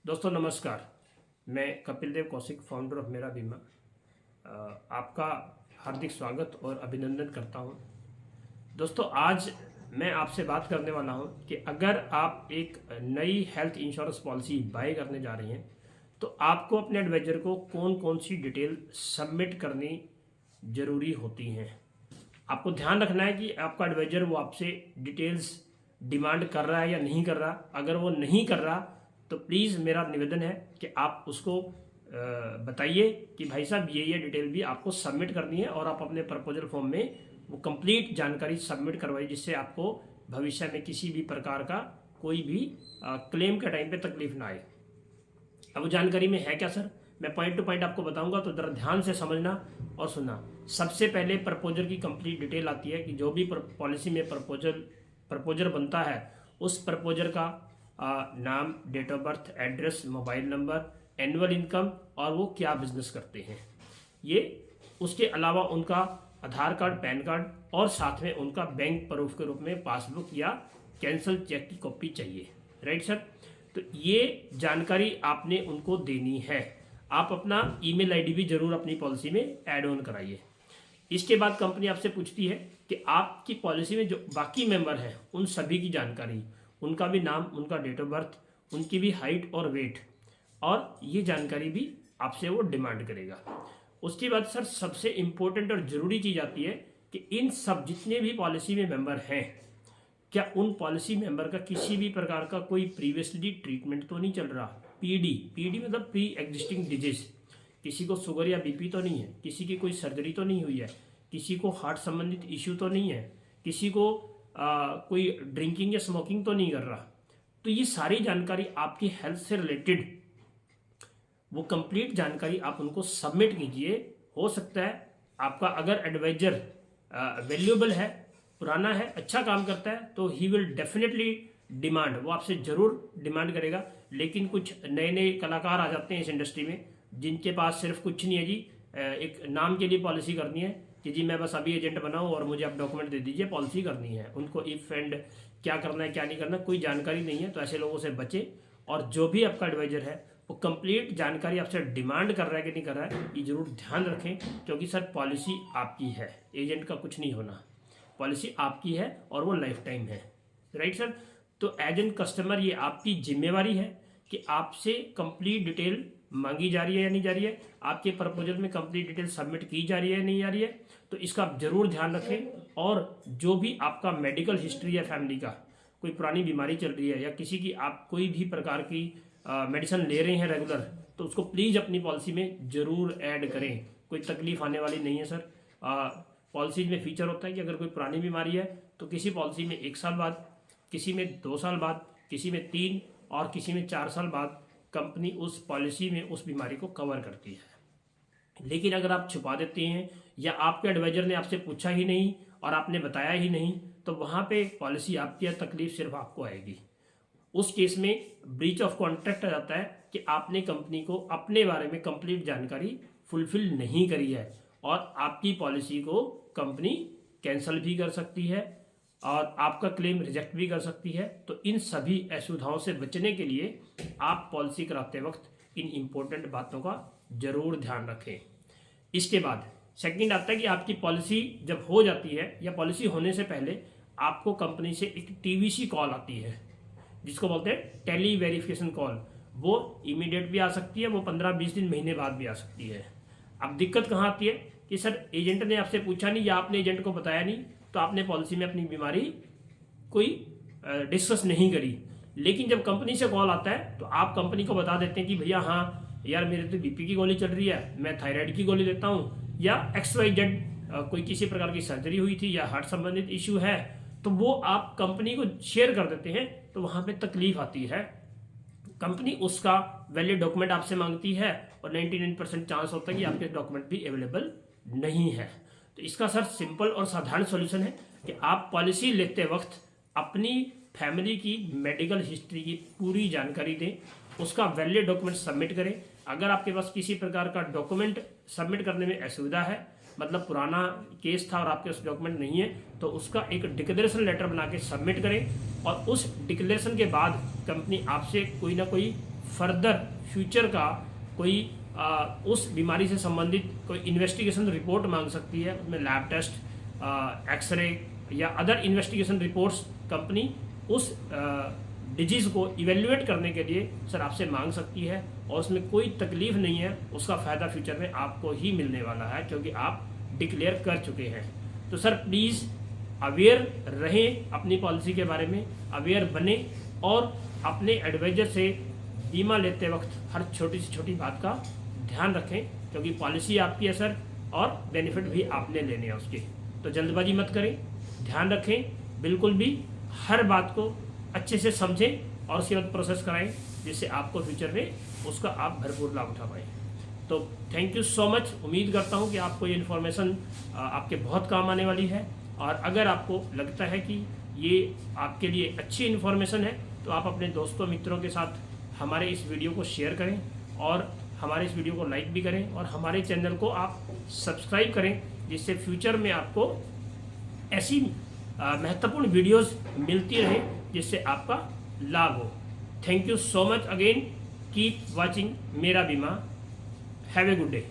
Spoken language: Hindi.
दोस्तों नमस्कार। मैं कपिल देव कौशिक, फाउंडर ऑफ मेरा बीमा, आपका हार्दिक स्वागत और अभिनंदन करता हूं। दोस्तों आज मैं आपसे बात करने वाला हूं कि अगर आप एक नई हेल्थ इंश्योरेंस पॉलिसी बाय करने जा रहे हैं तो आपको अपने एडवाइजर को कौन कौन सी डिटेल सबमिट करनी जरूरी होती हैं। आपको ध्यान रखना है कि आपका एडवाइजर वो आपसे डिटेल्स डिमांड कर रहा है या नहीं कर रहा। अगर वो नहीं कर रहा तो प्लीज़ मेरा निवेदन है कि आप उसको बताइए कि भाई साहब ये डिटेल भी आपको सबमिट करनी है और आप अपने प्रपोजल फॉर्म में वो कंप्लीट जानकारी सबमिट करवाइए, जिससे आपको भविष्य में किसी भी प्रकार का कोई भी क्लेम के टाइम पे तकलीफ ना आए। अब वो जानकारी में है क्या सर, मैं पॉइंट टू पॉइंट आपको बताऊंगा, तो जरा ध्यान से समझना और सुनना। सबसे पहले प्रपोजल की कंप्लीट डिटेल आती है कि जो भी पॉलिसी में प्रपोजल बनता है उस प्रपोजल का नाम, date of birth, address, mobile number, annual income और वो क्या बिजनेस करते हैं। ये उसके अलावा उनका आधार कार्ड, पैन कार्ड और साथ में उनका बैंक प्रूफ के रूप में पासबुक या कैंसल चेक की कॉपी चाहिए। राइट सर, तो ये जानकारी आपने उनको देनी है। आप अपना ईमेल आईडी भी जरूर अपनी पॉलिसी में ऐड ऑन कराइए। इसके बाद कंपनी आपसे पूछती है कि आपकी पॉलिसी में जो बाकी मेंबर हैं उन सभी की जानकारी, उनका भी नाम, उनका डेट ऑफ बर्थ, उनकी भी हाइट और वेट, और ये जानकारी भी आपसे वो डिमांड करेगा। उसके बाद सर सबसे इम्पोर्टेंट और ज़रूरी चीज़ आती है कि इन सब जितने भी पॉलिसी में मेंबर हैं, क्या उन पॉलिसी मेंबर का किसी भी प्रकार का कोई प्रीवियसली ट्रीटमेंट तो नहीं चल रहा। पीडी मतलब प्री एग्जिस्टिंग डिजीज, किसी को शुगर या बीपी तो नहीं है, किसी की कोई सर्जरी तो नहीं हुई है, किसी को हार्ट संबंधित इश्यू तो नहीं है, किसी को कोई ड्रिंकिंग या स्मोकिंग तो नहीं कर रहा। तो ये सारी जानकारी आपकी हेल्थ से रिलेटेड वो कंप्लीट जानकारी आप उनको सबमिट कीजिए। हो सकता है आपका अगर एडवाइजर वैल्यूएबल है, पुराना है, अच्छा काम करता है, तो ही विल डेफिनेटली डिमांड, वो आपसे जरूर डिमांड करेगा। लेकिन कुछ नए नए कलाकार आ जाते हैं इस इंडस्ट्री में जिनके पास सिर्फ कुछ नहीं है जी, एक नाम के लिए पॉलिसी करनी है कि जी मैं बस अभी एजेंट बनाऊं और मुझे आप डॉक्यूमेंट दे दीजिए, पॉलिसी करनी है। उनको इफ एंड क्या करना है क्या नहीं करना कोई जानकारी नहीं है, तो ऐसे लोगों से बचे। और जो भी आपका एडवाइजर है वो कंप्लीट जानकारी आपसे डिमांड कर रहा है कि नहीं कर रहा है, ये जरूर ध्यान रखें। क्योंकि सर पॉलिसी आपकी है, एजेंट का कुछ नहीं होना, पॉलिसी आपकी है और वो लाइफ टाइम है। राइट सर, तो एज एन कस्टमर ये आपकी जिम्मेवारी है कि आपसे कंप्लीट डिटेल मांगी जा रही है या नहीं जा रही है, आपके प्रपोजल में कंप्लीट डिटेल सबमिट की जा रही है या नहीं जा रही है। तो इसका आप जरूर ध्यान रखें। और जो भी आपका मेडिकल हिस्ट्री है, फैमिली का कोई पुरानी बीमारी चल रही है या किसी की आप कोई भी प्रकार की मेडिसिन ले रहे हैं रेगुलर, तो उसको प्लीज़ अपनी पॉलिसी में जरूर ऐड करें। कोई तकलीफ आने वाली नहीं है सर। पॉलिसीज में फीचर होता है कि अगर कोई पुरानी बीमारी है तो किसी पॉलिसी में 1 साल बाद, किसी में 2 साल बाद, किसी में 3 और किसी में 4 साल बाद कंपनी उस पॉलिसी में उस बीमारी को कवर करती है। लेकिन अगर आप छुपा देते हैं या आपके एडवाइजर ने आपसे पूछा ही नहीं और आपने बताया ही नहीं, तो वहाँ पे पॉलिसी आपकी है, तकलीफ सिर्फ आपको आएगी। उस केस में ब्रीच ऑफ कॉन्ट्रैक्ट आ जाता है कि आपने कंपनी को अपने बारे में कंप्लीट जानकारी फुलफिल नहीं करी है और आपकी पॉलिसी को कंपनी कैंसिल भी कर सकती है और आपका क्लेम रिजेक्ट भी कर सकती है। तो इन सभी असुविधाओं से बचने के लिए आप पॉलिसी कराते वक्त इन इम्पोर्टेंट बातों का जरूर ध्यान रखें। इसके बाद सेकंड आता है कि आपकी पॉलिसी जब हो जाती है या पॉलिसी होने से पहले आपको कंपनी से एक टीवीसी कॉल आती है, जिसको बोलते हैं टेली वेरिफिकेशन कॉल। वो इमीडिएट भी आ सकती है, वो 15-20 दिन, महीने बाद भी आ सकती है। अब दिक्कत कहाँ आती है कि सर एजेंट ने आपसे पूछा नहीं या आपने एजेंट को बताया नहीं, तो आपने पॉलिसी में अपनी बीमारी कोई डिस्कस नहीं करी। लेकिन जब कंपनी से कॉल आता है तो आप कंपनी को बता देते हैं कि भैया हाँ यार मेरे तो बीपी की गोली चल रही है, मैं थायराइड की गोली देता हूँ, या XYZ कोई किसी प्रकार की सर्जरी हुई थी या हार्ट संबंधित इश्यू है, तो वो आप कंपनी को शेयर कर देते हैं। तो वहाँ पे तकलीफ आती है, कंपनी उसका वैलिड डॉक्यूमेंट आपसे मांगती है और 99% चांस होता है कि आपके डॉक्यूमेंट भी अवेलेबल नहीं है। तो इसका सर सिंपल और साधारण सॉल्यूशन है कि आप पॉलिसी लेते वक्त अपनी फैमिली की मेडिकल हिस्ट्री की पूरी जानकारी दें, उसका वैलिड डॉक्यूमेंट सबमिट करें। अगर आपके पास किसी प्रकार का डॉक्यूमेंट सबमिट करने में असुविधा है, मतलब पुराना केस था और आपके पास डॉक्यूमेंट नहीं है, तो उसका एक डिक्लेरेशन लेटर बना के सबमिट करें और उस डिक्लेरेशन के बाद कंपनी आपसे कोई ना कोई फर्दर फ्यूचर का कोई उस बीमारी से संबंधित कोई इन्वेस्टिगेशन रिपोर्ट मांग सकती है, उसमें लैब टेस्ट, एक्सरे या अदर इन्वेस्टिगेशन रिपोर्ट्स कंपनी उस डिजीज़ को इवेल्युएट करने के लिए सर आपसे मांग सकती है, और उसमें कोई तकलीफ नहीं है, उसका फ़ायदा फ्यूचर में आपको ही मिलने वाला है क्योंकि आप डिक्लेयर कर चुके हैं। तो सर प्लीज़ अवेयर रहें, अपनी पॉलिसी के बारे में अवेयर बने और अपने एडवाइज़र से बीमा लेते वक्त हर छोटी से छोटी बात का ध्यान रखें क्योंकि पॉलिसी आपकी है सर और बेनिफिट भी आपने लेने हैं उसके। तो जल्दबाजी मत करें, ध्यान रखें, बिल्कुल भी हर बात को अच्छे से समझें और उसके बाद प्रोसेस कराएं जिससे आपको फ्यूचर में उसका आप भरपूर लाभ उठा पाएँ। तो थैंक यू सो मच। उम्मीद करता हूँ कि आपको ये इन्फॉर्मेशन आपके बहुत काम आने वाली है, और अगर आपको लगता है कि ये आपके लिए अच्छी इन्फॉर्मेशन है तो आप अपने दोस्तों मित्रों के साथ हमारे इस वीडियो को शेयर करें और हमारे इस वीडियो को लाइक भी करें और हमारे चैनल को आप सब्सक्राइब करें जिससे फ्यूचर में आपको ऐसी महत्वपूर्ण वीडियोस मिलती रहे जिससे आपका लाभ हो। Thank you so much again, keep watching मेरा बीमा। Have a good day.